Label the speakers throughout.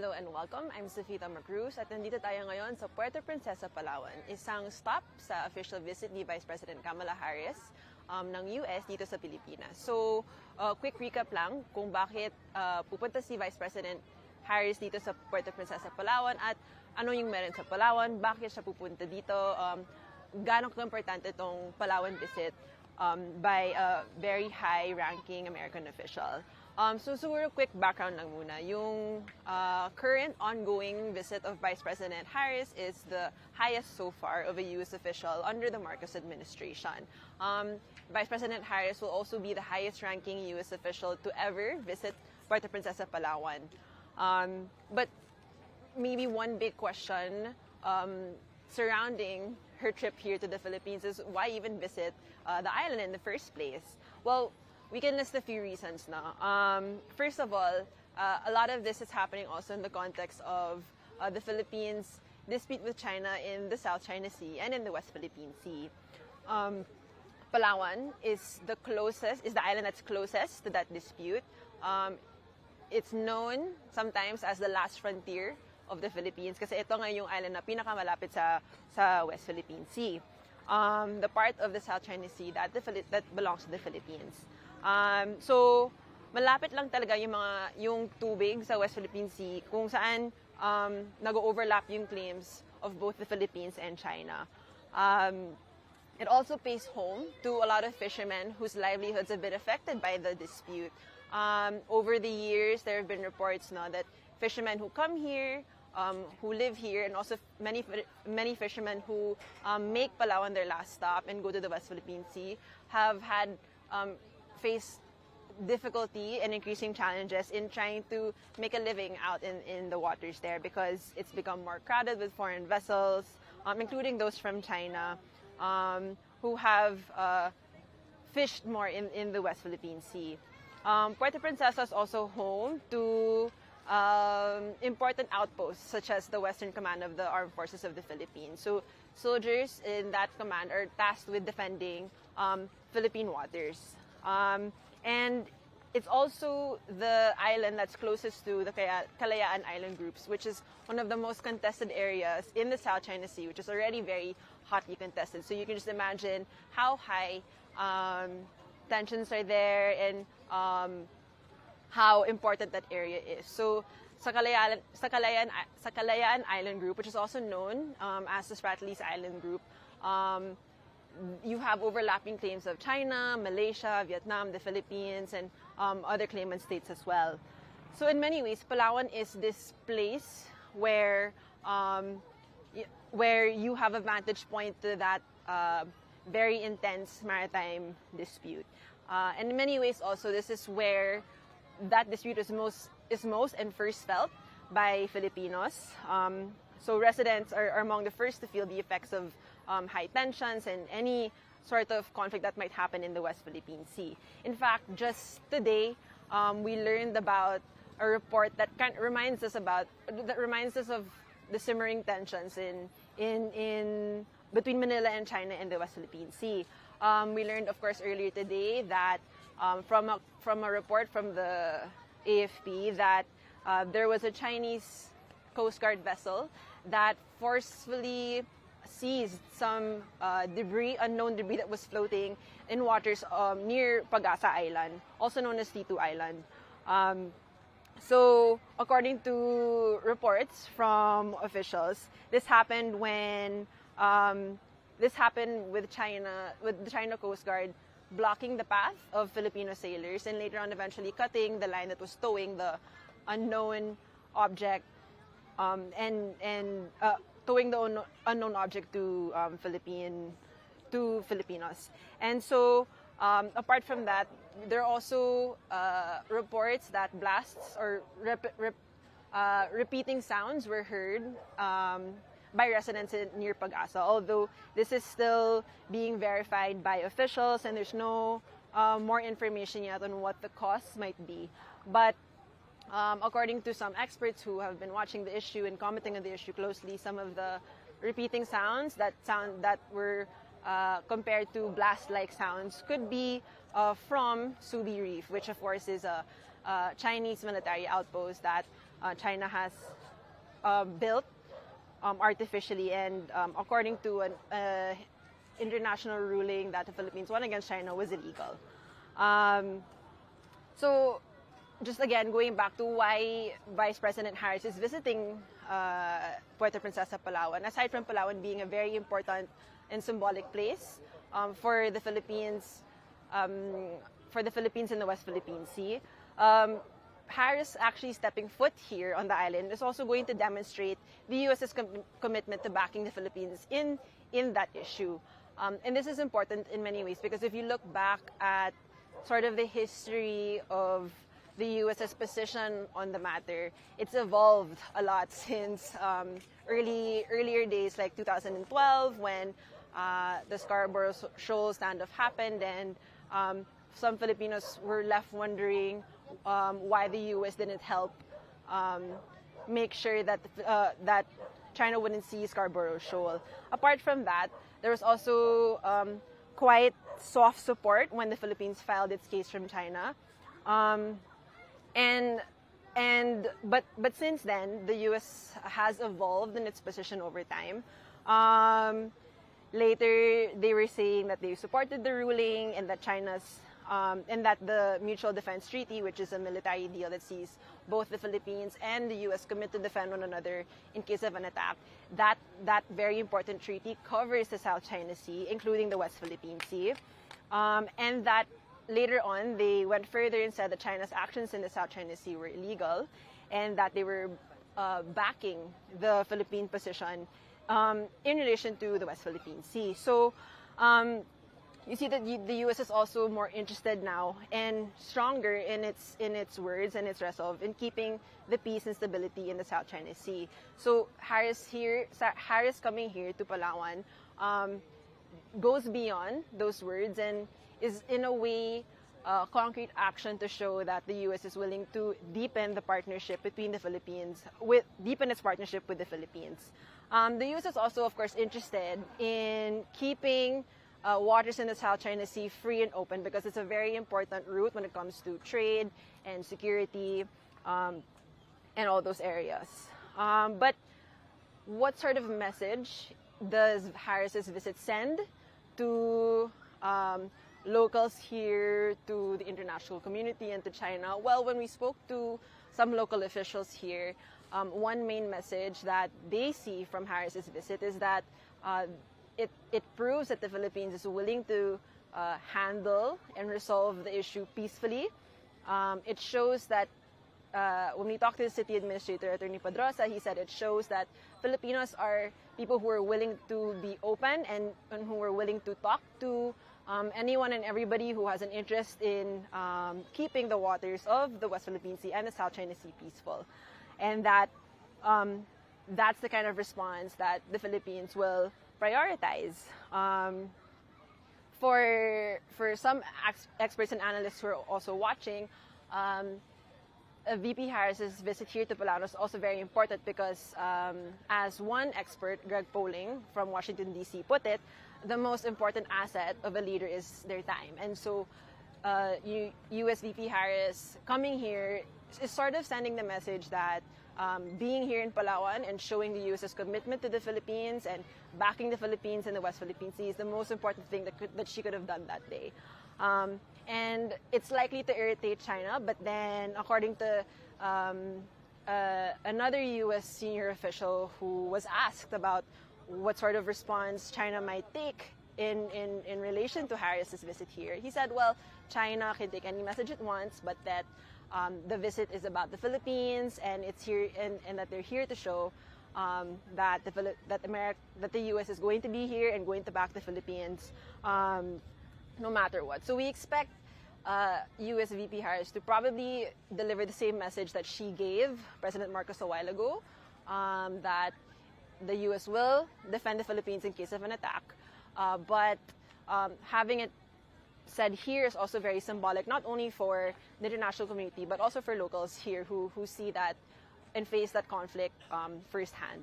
Speaker 1: Hello and welcome. I'm Sofita Macruz at nandito tayo ngayon sa Puerto Princesa, Palawan, isang stop sa official visit ni Vice President Kamala Harris ng US dito sa Pilipinas. So, quick recap lang kung bakit pupunta si Vice President Harris dito sa Puerto Princesa, Palawan at ano yung meron sa Palawan, bakit siya pupunta dito, gaano ka-importante itong Palawan visit by a very high-ranking American official. So siguro quick background lang muna. Yung current ongoing visit of Vice President Harris is the highest so far of a U.S. official under the Marcos administration. Vice President Harris will also be the highest-ranking U.S. official to ever visit Puerto Princesa, Palawan. But maybe one big question surrounding her trip here to the Philippines is why even visit the island in the first place? Well, we can list a few reasons now. First of all, a lot of this is happening also in the context of the Philippines' dispute with China in the South China Sea and in the West Philippine Sea. Palawan is the island that's closest to that dispute. It's known sometimes as the last frontier of the Philippines kasi ito nga yung island na pinakamalapit sa West Philippine Sea. The part of the South China Sea that belongs to the Philippines. So malapit lang talaga yung tubig sa West Philippine Sea kung saan nag-overlap yung claims of both the Philippines and China. It also pays home to a lot of fishermen whose livelihoods have been affected by the dispute. Over the years, there have been reports now that fishermen who come here, who live here, and also many fishermen who make Palawan their last stop and go to the West Philippine Sea have had face difficulty and increasing challenges in trying to make a living out in the waters there because it's become more crowded with foreign vessels, including those from China, who have fished more in the West Philippine Sea. Puerto Princesa is also home to important outposts such as the Western Command of the Armed Forces of the Philippines. So soldiers in that command are tasked with defending Philippine waters. And it's also the island that's closest to the Kalayaan Island groups, which is one of the most contested areas in the South China Sea, which is already very hotly contested. So you can just imagine how high tensions are there and how important that area is. So sa Kalayaan Island group, which is also known as the Spratlys Island group, you have overlapping claims of China, Malaysia, Vietnam, the Philippines, and other claimant states as well. So in many ways, Palawan is this place where you have a vantage point to that very intense maritime dispute. And in many ways also, this is where that dispute is most and first felt by Filipinos. So residents are among the first to feel the effects of high tensions and any sort of conflict that might happen in the West Philippine Sea. In fact, just today, we learned about a report that reminds us of the simmering tensions in between Manila and China and the West Philippine Sea. We learned, of course, earlier today that from a report from the AFP that there was a Chinese Coast Guard vessel that forcefully seized some unknown debris that was floating in waters near Pag-asa Island, also known as T2 Island. So, according to reports from officials, this happened with the China Coast Guard blocking the path of Filipino sailors and later on eventually cutting the line that was towing the unknown object towing the unknown object to Filipinos. And so, apart from that, there are also reports that blasts or repeating sounds were heard by residents near Pag-asa, although this is still being verified by officials and there's no more information yet on what the costs might be. But according to some experts who have been watching the issue and commenting on the issue closely, some of the repeating sounds that were compared to blast-like sounds could be from Subi Reef, which of course is a Chinese military outpost that China has built artificially, and according to an international ruling that the Philippines won against China was illegal. So just again, going back to why Vice President Harris is visiting Puerto Princesa, Palawan, aside from Palawan being a very important and symbolic place for the Philippines, in the West Philippine Sea, Harris actually stepping foot here on the island is also going to demonstrate the U.S.'s commitment to backing the Philippines in that issue. And this is important in many ways because if you look back at sort of the history of the U.S.'s position on the matter, it's evolved a lot since earlier days like 2012 when the Scarborough Shoal standoff happened, and some Filipinos were left wondering why the U.S. didn't help make sure that that China wouldn't see Scarborough Shoal. Apart from that, there was also quite soft support when the Philippines filed its case from China, but since then the U.S. has evolved in its position over time. Later, they were saying that they supported the ruling and that and that the Mutual Defense Treaty, which is a military deal that sees both the Philippines and the U.S. commit to defend one another in case of an attack, that very important treaty covers the South China Sea, including the West Philippine Sea, and that later on they went further and said that China's actions in the South China Sea were illegal, and that they were backing the Philippine position in relation to the West Philippine Sea. So you see that the U.S. is also more interested now and stronger in its words and its resolve in keeping the peace and stability in the South China Sea. So Harris coming here to Palawan goes beyond those words and is in a way concrete action to show that the U.S. is willing to deepen the partnership between the Philippines, deepen its partnership with the Philippines. The U.S. is also, of course, interested in keeping waters in the South China Sea free and open because it's a very important route when it comes to trade and security and all those areas. But what sort of message does Harris's visit send to locals here, to the international community, and to China? Well, when we spoke to some local officials here, one main message that they see from Harris's visit is that it proves that the Philippines is willing to handle and resolve the issue peacefully. It shows that when we talked to the city administrator, Attorney Pedrosa, he said it shows that Filipinos are people who are willing to be open and who are willing to talk to anyone and everybody who has an interest in keeping the waters of the West Philippine Sea and the South China Sea peaceful. And that that's the kind of response that the Philippines will prioritize. For some experts and analysts who are also watching, VP Harris's visit here to Palawan is also very important because, as one expert, Greg Poling from Washington, D.C., put it, the most important asset of a leader is their time. And so U.S. VP Harris coming here is sort of sending the message that being here in Palawan and showing the U.S.'s commitment to the Philippines and backing the Philippines in the West Philippine Sea is the most important thing that she could have done that day. And it's likely to irritate China, but then according to another U.S. senior official who was asked about what sort of response China might take in relation to Harris's visit here, he said, well, China can take any message it wants, but that the visit is about the Philippines, and it's here, and that they're here to show that the U.S. is going to be here and going to back the Philippines no matter what. So we expect U.S. VP Harris to probably deliver the same message that she gave President Marcos a while ago, that the U.S. will defend the Philippines in case of an attack, but having it said here is also very symbolic, not only for the international community, but also for locals here who see that and face that conflict firsthand.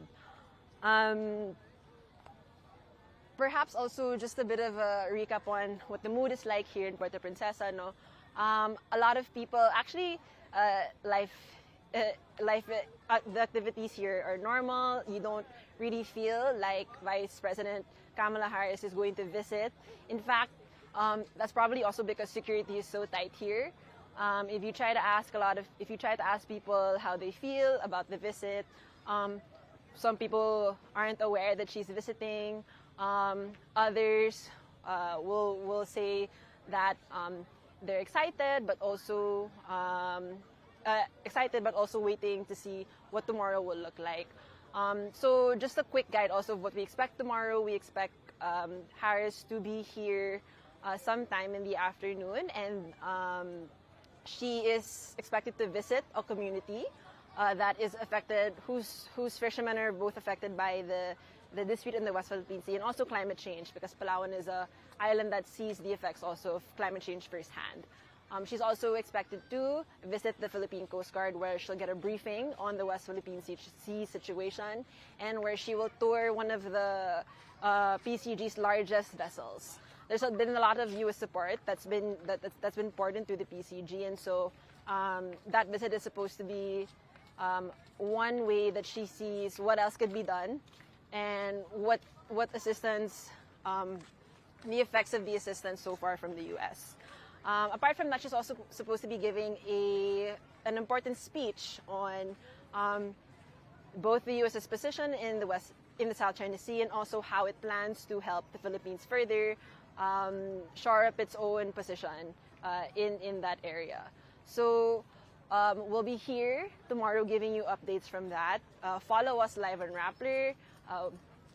Speaker 1: Perhaps also just a bit of a recap on what the mood is like here in Puerto Princesa. No? A lot of people, actually, life the activities here are normal. You don't really feel like Vice President Kamala Harris is going to visit. In fact, that's probably also because security is so tight here. If you try to ask people how they feel about the visit, some people aren't aware that she's visiting. Others will say that they're excited, but also waiting to see what tomorrow will look like. So just a quick guide also of what we expect tomorrow. We expect Harris to be here sometime in the afternoon, and she is expected to visit a community that is affected, whose fishermen are both affected by the dispute in the West Philippine Sea and also climate change, because Palawan is an island that sees the effects also of climate change firsthand. She's also expected to visit the Philippine Coast Guard, where she'll get a briefing on the West Philippine Sea situation, and where she will tour one of the PCG's largest vessels. There's been a lot of U.S. support that's been poured into the PCG, and so that visit is supposed to be one way that she sees what else could be done, and what assistance, the effects of the assistance so far from the U.S. Apart from that, she's also supposed to be giving an important speech on both the U.S.'s position in the South China Sea, and also how it plans to help the Philippines further shore up its own position in that area. So we'll be here tomorrow giving you updates from that. Follow us live on Rappler.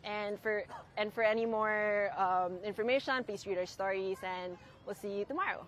Speaker 1: And for any more information, please read our stories, and we'll see you tomorrow.